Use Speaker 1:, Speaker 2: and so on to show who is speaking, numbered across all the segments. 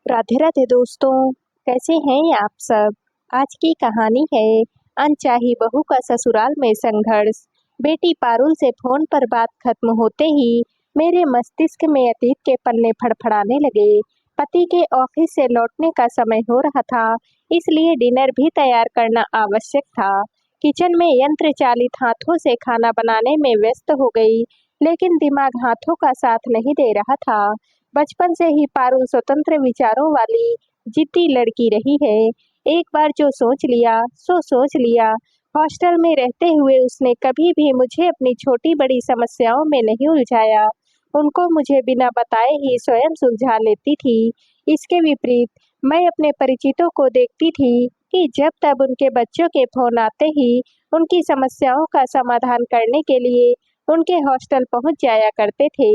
Speaker 1: राधे राधे दोस्तों। कैसे हैं आप सब। आज की कहानी है अनचाही बहू का ससुराल में संघर्ष। बेटी पारुल से फोन पर बात खत्म होते ही मेरे मस्तिष्क में अतीत के पन्ने फड़फड़ाने लगे। पति के ऑफिस से लौटने का समय हो रहा था, इसलिए डिनर भी तैयार करना आवश्यक था। किचन में यंत्र चालित हाथों से खाना बनाने में व्यस्त हो गई, लेकिन दिमाग हाथों का साथ नहीं दे रहा था। बचपन से ही पारुल स्वतंत्र विचारों वाली जिद्दी लड़की रही है। एक बार जो सोच लिया सो सोच लिया। हॉस्टल में रहते हुए उसने कभी भी मुझे अपनी छोटी बड़ी समस्याओं में नहीं उलझाया। उनको मुझे बिना बताए ही स्वयं सुलझा लेती थी। इसके विपरीत मैं अपने परिचितों को देखती थी कि जब तब उनके बच्चों के फोन आते ही उनकी समस्याओं का समाधान करने के लिए उनके हॉस्टल पहुंच जाया करते थे।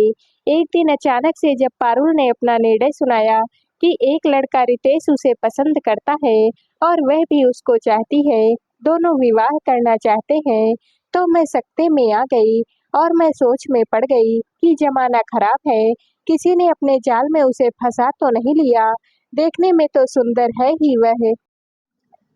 Speaker 1: एक दिन अचानक से जब पारुल ने अपना निर्णय सुनाया कि एक लड़का रितेश उसे पसंद करता है और वह भी उसको चाहती है, दोनों विवाह करना चाहते हैं, तो मैं सकते में आ गई और मैं सोच में पड़ गई कि जमाना खराब है। किसी ने अपने जाल में उसे फंसा तो नहीं लिया। देखने में तो सुंदर है ही वह,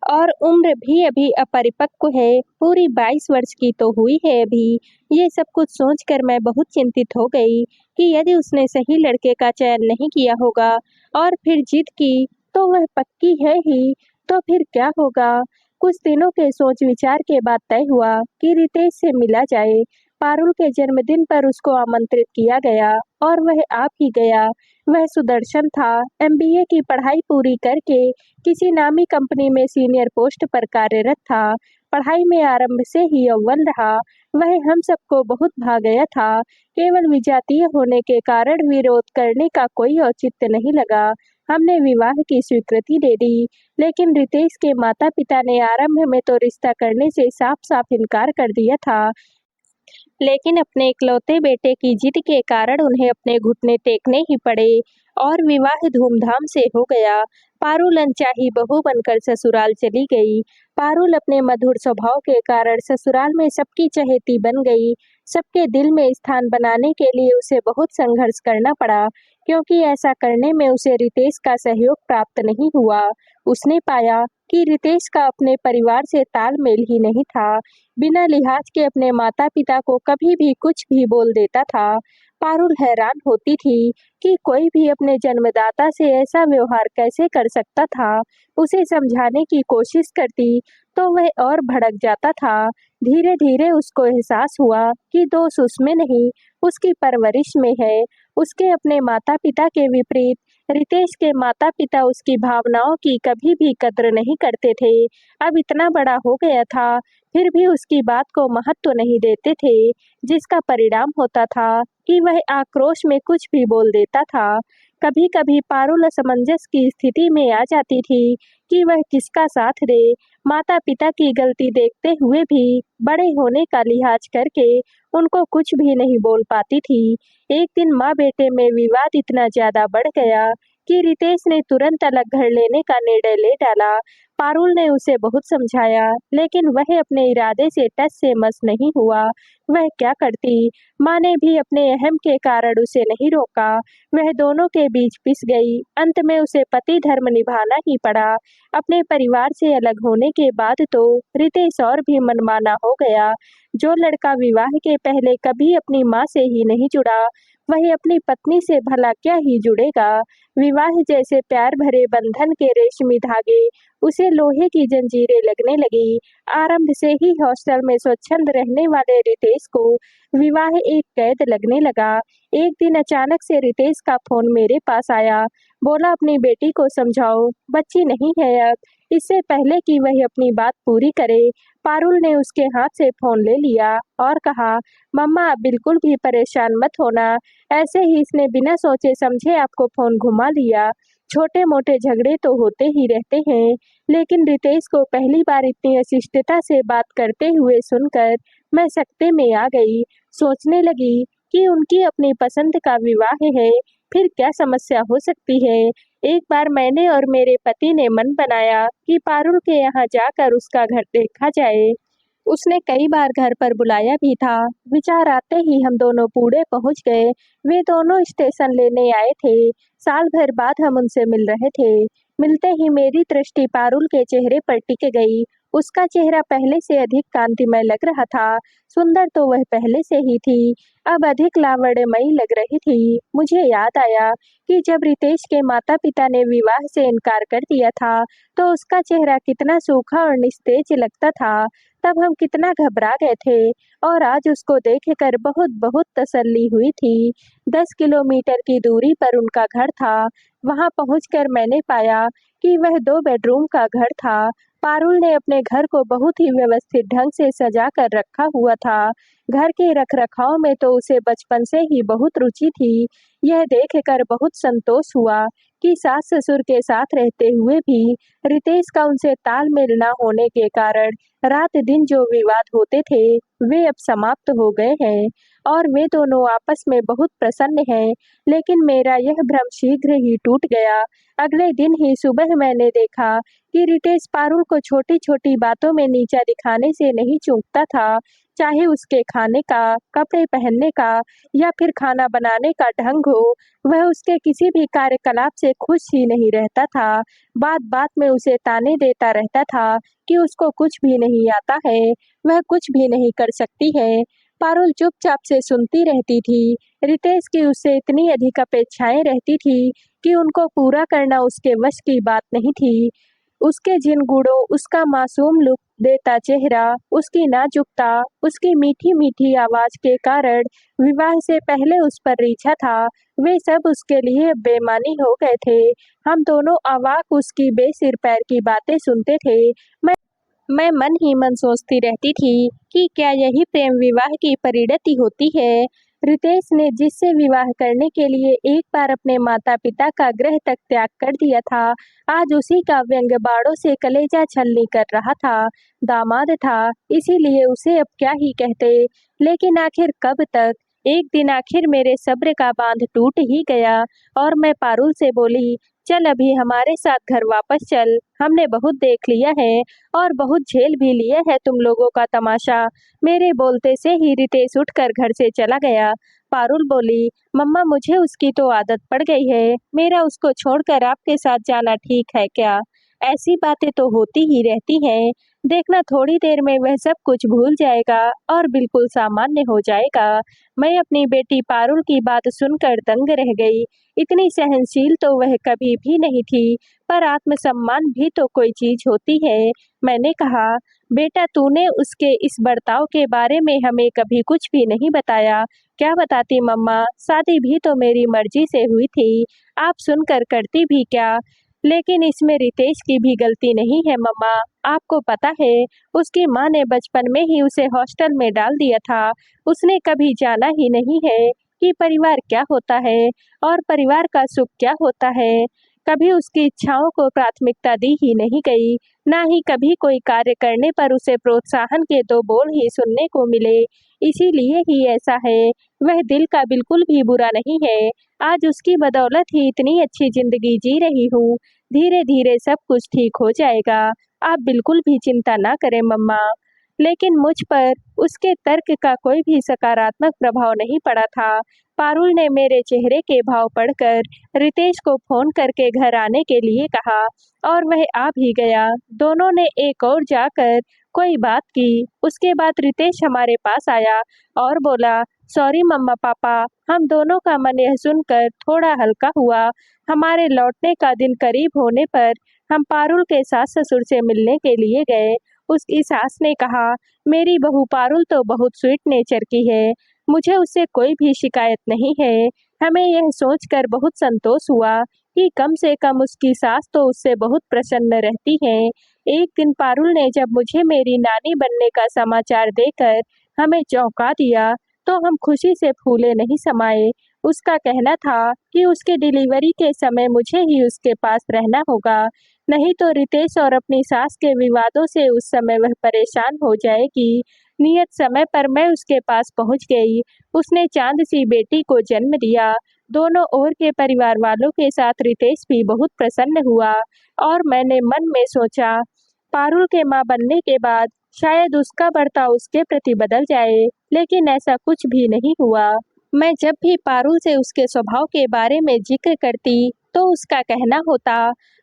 Speaker 1: और उम्र भी अभी अपरिपक्व है, पूरी 22 वर्ष की तो हुई है अभी। ये सब कुछ सोचकर मैं बहुत चिंतित हो गई कि यदि उसने सही लड़के का चयन नहीं किया होगा और फिर जिद की तो वह पक्की है ही, तो फिर क्या होगा। कुछ दिनों के सोच विचार के बाद तय हुआ कि रितेश से मिला जाए। पारुल के जन्मदिन पर उसको आमंत्रित किया गया और वह आ भी गया। वह सुदर्शन था, एमबीए की पढ़ाई पूरी करके किसी नामी कंपनी में सीनियर पोस्ट पर कार्यरत था। पढ़ाई में आरंभ से ही अव्वल रहा। वह हम सबको बहुत भा गया था। केवल विजातीय होने के कारण विरोध करने का कोई औचित्य नहीं लगा। हमने विवाह की स्वीकृति दे दी, लेकिन रितेश के माता पिता ने आरंभ में तो रिश्ता करने से साफ साफ इनकार कर दिया था। लेकिन अपने इकलौते बेटे की जिद के कारण उन्हें अपने घुटने टेकने ही पड़े और विवाह धूमधाम से हो गया। पारुल अनचाही बहू बनकर ससुराल चली गई। पारुल अपने मधुर स्वभाव के कारण ससुराल में सबकी चहेती बन गई। सबके दिल में स्थान बनाने के लिए उसे बहुत संघर्ष करना पड़ा, क्योंकि ऐसा करने में उसे रितेश का सहयोग प्राप्त नहीं हुआ। उसने पाया कि रितेश का अपने परिवार से तालमेल ही नहीं था। बिना लिहाज के अपने माता पिता को कभी भी कुछ भी बोल देता था। पारुल हैरान होती थी कि कोई भी अपने जन्मदाता से ऐसा व्यवहार कैसे कर सकता था। उसे समझाने की कोशिश करती तो वह और भड़क जाता था। धीरे धीरे उसको एहसास हुआ कि दोष उसमें नहीं, उसकी परवरिश में है। उसके अपने माता पिता के विपरीत रितेश के माता पिता उसकी भावनाओं की कभी भी कद्र नहीं करते थे। अब इतना बड़ा हो गया था, फिर भी उसकी बात को महत्व नहीं देते थे, जिसका परिणाम होता था कि वह आक्रोश में कुछ भी बोल देता था। कभी कभी पारुल असमंजस की स्थिति में आ जाती थी कि वह किसका साथ दे। माता पिता की गलती देखते हुए भी बड़े होने का लिहाज करके उनको कुछ भी नहीं बोल पाती थी। एक दिन माँ बेटे में विवाद इतना ज्यादा बढ़ गया कि रितेश ने तुरंत अलग घर लेने का निर्णय ले डाला। पारुल ने उसे बहुत समझाया, लेकिन वह अपने इरादे से टस से मस नहीं हुआ। वह क्या करती। माँ ने भी अपने अहम के कारण उसे नहीं रोका। वह दोनों के बीच पिस गई। अंत में उसे पति धर्म निभाना ही पड़ा। अपने परिवार से अलग होने के बाद तो रितेश और भी मनमाना हो गया। जो लड़का विवाह के पहले कभी अपनी माँ से ही नहीं जुड़ा, वह अपनी पत्नी से भला क्या ही जुड़ेगा। विवाह जैसे प्यार भरे बंधन के रेशमी धागे उसे लोहे की जंजीरें लगने लगी। आरंभ से ही हॉस्टल में स्वच्छंद रहने वाले रितेश को विवाह एक कैद लगने लगा। एक दिन अचानक से रितेश का फोन मेरे पास आया। बोला अपनी बेटी को समझाओ, बच्ची नहीं है अब। इससे पहले कि वह अपनी बात पूरी करे, पारुल ने उसके हाथ से फोन ले लिया और कहा, मम्मा आप बिल्कुल भी परेशान मत होना। ऐसे ही इसने बिना सोचे समझे आपको फोन घुमा लिया। छोटे मोटे झगड़े तो होते ही रहते हैं, लेकिन रितेश को पहली बार इतनी अशिष्टता से बात करते हुए सुनकर मैं सकते में आ गई। सोचने लगी कि उनकी अपनी पसंद का विवाह है, फिर क्या समस्या हो सकती है। एक बार मैंने और मेरे पति ने मन बनाया कि पारुल के यहाँ जाकर उसका घर देखा जाए। उसने कई बार घर पर बुलाया भी था। विचार आते ही हम दोनों पूड़े पहुंच गए। वे दोनों स्टेशन लेने आए थे। साल भर बाद हम उनसे मिल रहे थे। मिलते ही मेरी दृष्टि पारुल के चेहरे पर टिक गई। उसका चेहरा पहले से अधिक कांतिमय लग रहा था। सुंदर तो वह पहले से ही थी, अब अधिक लावण्यमयी लग रही थी। मुझे याद आया कि जब रितेश के माता पिता ने विवाह से इनकार कर दिया था, तो उसका चेहरा कितना सूखा और निस्तेज लगता था। तब हम कितना घबरा गए थे, और आज उसको देखकर बहुत बहुत तसल्ली हुई थी। 10 किलोमीटर की दूरी पर उनका घर था। वहां पहुंचकर मैंने पाया कि वह 2 बेडरूम का घर था। पारुल ने अपने घर को बहुत ही व्यवस्थित ढंग से सजा कर रखा हुआ था। घर के रखरखाव में तो उसे बचपन से ही बहुत रुचि थी। यह देखकर बहुत संतोष हुआ कि सास ससुर के साथ रहते हुए भी रितेश का उनसे तालमेल न होने के कारण रात दिन जो विवाद होते थे, वे अब समाप्त हो गए हैं और वे दोनों आपस में बहुत प्रसन्न हैं। लेकिन मेरा यह भ्रम शीघ्र ही टूट गया। अगले दिन ही सुबह मैंने देखा कि रितेश पारुल को छोटी छोटी बातों में नीचा दिखाने से नहीं चूकता था। चाहे उसके खाने का, कपड़े पहनने का या फिर खाना बनाने का ढंग हो, वह उसके किसी भी कार्यकलाप से खुश ही नहीं रहता था। बात बात में उसे ताने देता रहता था कि उसको कुछ भी नहीं आता है, वह कुछ भी नहीं कर सकती है। पारुल चुपचाप से सुनती रहती थी। रितेश की उससे इतनी अधिक अपेक्षाएं रहती थी कि उनको पूरा करना उसके वश की बात नहीं थी। उसके जिन गुणों, उसका मासूम लुक देता चेहरा, उसकी नाजुकता, उसकी मीठी मीठी आवाज के कारण विवाह से पहले उस पर रीझा था, वे सब उसके लिए अब बेमानी हो गए थे। हम दोनों अवाक उसकी बेसिर पैर की बातें सुनते थे। मैं मन ही मन सोचती रहती थी कि क्या यही प्रेम विवाह की परिणति होती है। रितेश ने जिससे विवाह करने के लिए एक बार अपने माता पिता का गृह तक त्याग कर दिया था, आज उसी का व्यंग्य बाणों से कलेजा छलनी कर रहा था। दामाद था, इसीलिए उसे अब क्या ही कहते। लेकिन आखिर कब तक। एक दिन आखिर मेरे सब्र का बांध टूट ही गया और मैं पारुल से बोली, चल अभी हमारे साथ घर वापस चल। हमने बहुत देख लिया है और बहुत झेल भी लिए है तुम लोगों का तमाशा। मेरे बोलते से ही रितेश उठकर घर से चला गया। पारुल बोली, मम्मा मुझे उसकी तो आदत पड़ गई है, मेरा उसको छोड़कर आपके साथ जाना ठीक है क्या? ऐसी बातें तो होती ही रहती हैं। देखना थोड़ी देर में वह सब कुछ भूल जाएगा और बिल्कुल सामान्य हो जाएगा। मैं अपनी बेटी पारुल की बात सुनकर दंग रह गई। इतनी सहनशील तो वह कभी भी नहीं थी, पर आत्मसम्मान भी तो कोई चीज होती है। मैंने कहा, बेटा तूने उसके इस बर्ताव के बारे में हमें कभी कुछ भी नहीं बताया। क्या बताती मम्मा, शादी भी तो मेरी मर्जी से हुई थी, आप सुनकर करती भी क्या? लेकिन इसमें रितेश की भी गलती नहीं है मम्मा। आपको पता है, उसकी माँ ने बचपन में ही उसे हॉस्टल में डाल दिया था। उसने कभी जाना ही नहीं है कि परिवार क्या होता है और परिवार का सुख क्या होता है। कभी उसकी इच्छाओं को प्राथमिकता दी ही नहीं गई, ना ही कभी कोई कार्य करने पर उसे प्रोत्साहन के दो बोल ही सुनने को मिले। इसीलिए ही ऐसा है। वह दिल का बिल्कुल भी बुरा नहीं है। आज उसकी बदौलत ही इतनी अच्छी जिंदगी जी रही हूँ। धीरे धीरे सब कुछ ठीक हो जाएगा। आप बिल्कुल भी चिंता ना करें मम्मा। लेकिन मुझ पर उसके तर्क का कोई भी सकारात्मक प्रभाव नहीं पड़ा था। पारुल ने मेरे चेहरे के भाव पढ़कर रितेश को फोन करके घर आने के लिए कहा और वह आ भी गया। दोनों ने एक और जाकर कोई बात की। उसके बाद रितेश हमारे पास आया और बोला, सॉरी मम्मा पापा। हम दोनों का मन यह सुनकर थोड़ा हल्का हुआ। हमारे लौटने का दिन करीब होने पर हम पारुल के सास ससुर से मिलने के लिए गए। उसकी सास ने कहा, मेरी बहू पारुल तो बहुत स्वीट नेचर की है, मुझे उससे कोई भी शिकायत नहीं है। हमें यह सोचकर बहुत संतोष हुआ कि कम से कम उसकी सास तो उससे बहुत प्रसन्न रहती है। एक दिन पारुल ने जब मुझे मेरी नानी बनने का समाचार देकर हमें चौंका दिया, तो हम खुशी से फूले नहीं समाये। उसका कहना था कि उसके डिलीवरी के समय मुझे ही उसके पास रहना होगा, नहीं तो रितेश और अपनी सास के विवादों से उस समय वह परेशान हो जाएगी। नियत समय पर मैं उसके पास पहुंच गई। उसने चांद सी बेटी को जन्म दिया। दोनों ओर के परिवार वालों के साथ रितेश भी बहुत प्रसन्न हुआ और मैंने मन में सोचा, पारुल के माँ बनने के बाद शायद उसका बर्ताव उसके प्रति बदल जाए, लेकिन ऐसा कुछ भी नहीं हुआ। मैं जब भी पारुल से उसके स्वभाव के बारे में जिक्र करती, तो उसका कहना होता,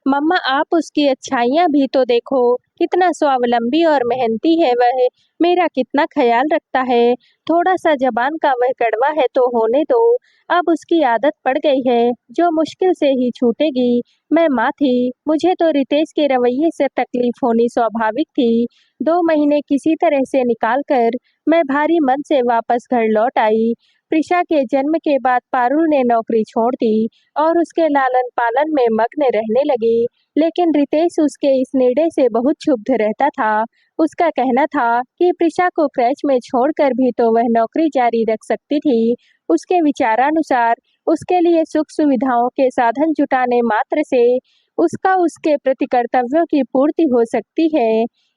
Speaker 1: मम्मा आप उसकी अच्छाइयाँ भी तो देखो, कितना स्वावलंबी और मेहनती है वह, मेरा कितना ख्याल रखता है। थोड़ा सा जबान का वह कड़वा है तो होने दो, अब उसकी आदत पड़ गई है, जो मुश्किल से ही छूटेगी। मैं माँ थी, मुझे तो रितेश के रवैये से तकलीफ होनी स्वाभाविक थी। 2 महीने किसी तरह से निकाल कर मैं भारी मन से वापस घर लौट आई। प्रिशा के जन्म के बाद पारुल ने नौकरी छोड़ दी और उसके लालन पालन में मग्न रहने लगी, लेकिन रितेश उसके इस निर्णय से बहुत क्षुब्ध रहता था। उसका कहना था कि प्रिशा को क्रैच में छोड़कर भी तो वह नौकरी जारी रख सकती थी। उसके विचारानुसार उसके लिए सुख सुविधाओं के साधन जुटाने मात्र से उसका उसके प्रति कर्तव्यों की पूर्ति हो सकती है।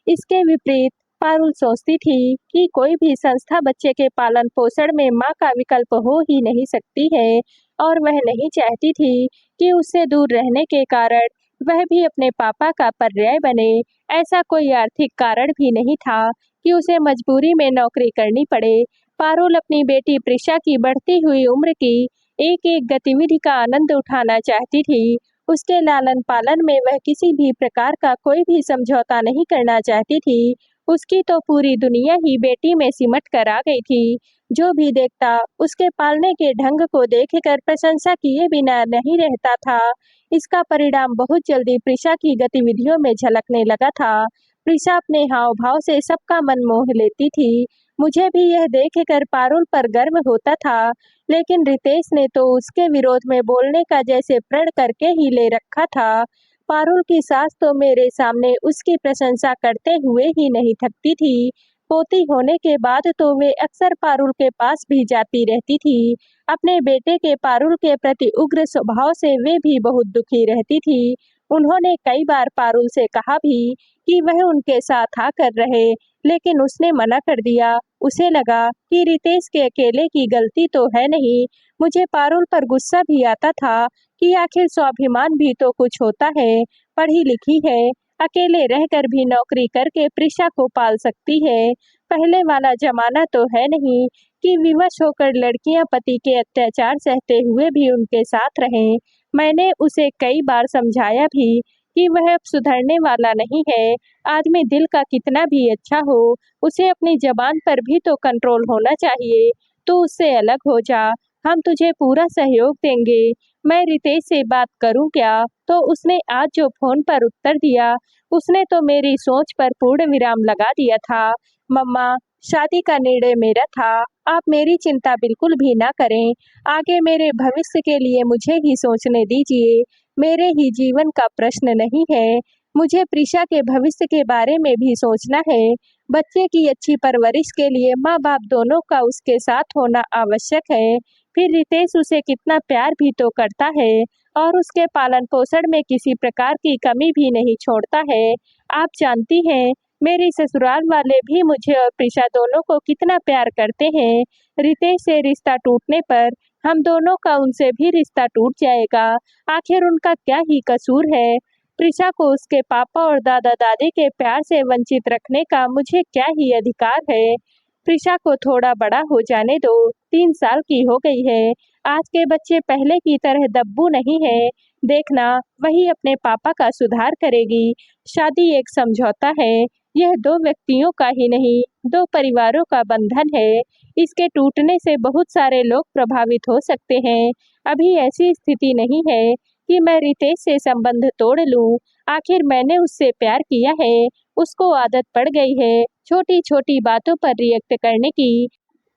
Speaker 1: इसके विपरीत पारुल सोचती थी कि कोई भी संस्था बच्चे के पालन पोषण में माँ का विकल्प हो ही नहीं सकती है, और वह नहीं चाहती थी कि उससे दूर रहने के कारण वह भी अपने पापा का पर्याय बने। ऐसा कोई आर्थिक कारण भी नहीं था कि उसे मजबूरी में नौकरी करनी पड़े। पारुल अपनी बेटी प्रिशा की बढ़ती हुई उम्र की एक एक गतिविधि का आनंद उठाना चाहती थी। उसके लालन पालन में वह किसी भी प्रकार का कोई भी समझौता नहीं करना चाहती थी। उसकी तो पूरी दुनिया ही बेटी में सिमट कर आ गई थी। जो भी देखता उसके पालने के ढंग को देखकर प्रशंसा किए बिना नहीं रहता था। इसका परिणाम बहुत जल्दी प्रिशा की गतिविधियों में झलकने लगा था। प्रिशा अपने हाव भाव से सबका मन मोह लेती थी। मुझे भी यह देखकर पारुल पर गर्व होता था, लेकिन रितेश ने तो उसके विरोध में बोलने का जैसे प्रण करके ही ले रखा था। पारुल की सास तो मेरे सामने उसकी प्रशंसा करते हुए ही नहीं थकती थी। पोती होने के बाद तो वे अक्सर पारुल के पास भी जाती रहती थी। अपने बेटे के पारुल के प्रति उग्र स्वभाव से वे भी बहुत दुखी रहती थी। उन्होंने कई बार पारुल से कहा भी कि वह उनके साथ आकर रहे, लेकिन उसने मना कर दिया। उसे लगा कि रितेश के अकेले की गलती तो है नहीं। मुझे पारुल पर गुस्सा भी आता था कि आखिर स्वाभिमान भी तो कुछ होता है। पढ़ी लिखी है, अकेले रहकर भी नौकरी करके प्रिशा को पाल सकती है। पहले वाला जमाना तो है नहीं कि विवश होकर लड़कियां पति के अत्याचार सहते हुए भी उनके साथ रहें। मैंने उसे कई बार समझाया भी कि वह अब सुधरने वाला नहीं है। आदमी दिल का कितना भी अच्छा हो, उसे अपनी जबान पर भी तो कंट्रोल होना चाहिए। तू उससे अलग हो जा, हम तुझे पूरा सहयोग देंगे। मैं रितेश से बात करूं क्या? तो उसने आज जो फोन पर उत्तर दिया, उसने तो मेरी सोच पर पूर्ण विराम लगा दिया था। मम्मा, शादी का निर्णय मेरा था, आप मेरी चिंता बिल्कुल भी ना करें। आगे मेरे भविष्य के लिए मुझे ही सोचने दीजिए। मेरे ही जीवन का प्रश्न नहीं है। मुझे प्रिशा के भविष्य के बारे में भी सोचना है। बच्चे की अच्छी परवरिश के लिए माँ बाप दोनों का उसके साथ होना आवश्यक है। फिर रितेश उसे कितना प्यार भी तो करता है और उसके पालन पोषण में किसी प्रकार की कमी भी नहीं छोड़ता है। आप जानती हैं, मेरी ससुराल वाले भी मुझे और प्रिशा दोनों को कितना प्यार करते हैं। रितेश से रिश्ता टूटने पर हम दोनों का उनसे भी रिश्ता टूट जाएगा। आखिर उनका क्या ही कसूर है? प्रिशा को उसके पापा और दादा दादी के प्यार से वंचित रखने का मुझे क्या ही अधिकार है? प्रिशा को थोड़ा बड़ा हो जाने दो, 3 साल की हो गई है। आज के बच्चे पहले की तरह दब्बू नहीं है। देखना, वही अपने पापा का सुधार करेगी। शादी एक समझौता है, यह 2 व्यक्तियों का ही नहीं, 2 परिवारों का बंधन है। इसके टूटने से बहुत सारे लोग प्रभावित हो सकते हैं। अभी ऐसी स्थिति नहीं है कि मैं रितेश से संबंध तोड़ लूं। आखिर मैंने उससे प्यार किया है, उसको आदत पड़ गई है छोटी छोटी बातों पर रिएक्ट करने की,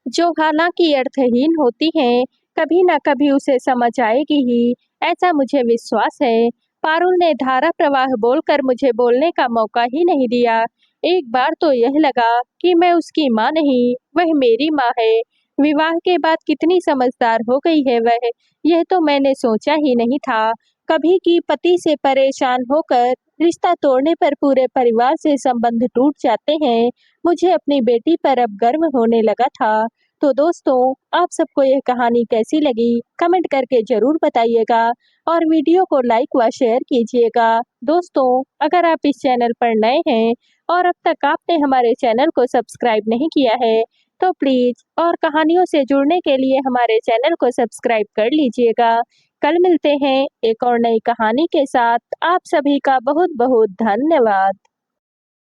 Speaker 1: जो हालांकि अर्थहीन होती हैं। कभी ना कभी उसे समझ आएगी ही, ऐसा मुझे विश्वास है। पारुल ने धारा प्रवाह बोलकर मुझे बोलने का मौका ही नहीं दिया। एक बार तो यह लगा कि मैं उसकी माँ नहीं, वह मेरी माँ है। विवाह के बाद कितनी समझदार हो गई है वह, यह तो मैंने सोचा ही नहीं था। कभी कि पति से परेशान होकर रिश्ता तोड़ने पर पूरे परिवार से संबंध टूट जाते हैं। मुझे अपनी बेटी पर अब गर्व होने लगा था। तो दोस्तों, आप सबको यह कहानी कैसी लगी कमेंट करके जरूर बताइएगा और वीडियो को लाइक व शेयर कीजिएगा। दोस्तों, अगर आप इस चैनल पर नए हैं और अब तक आपने हमारे चैनल को सब्सक्राइब नहीं किया है तो प्लीज़ और कहानियों से जुड़ने के लिए हमारे चैनल को सब्सक्राइब कर लीजिएगा। कल मिलते हैं एक और नई कहानी के साथ। आप सभी का बहुत बहुत धन्यवाद।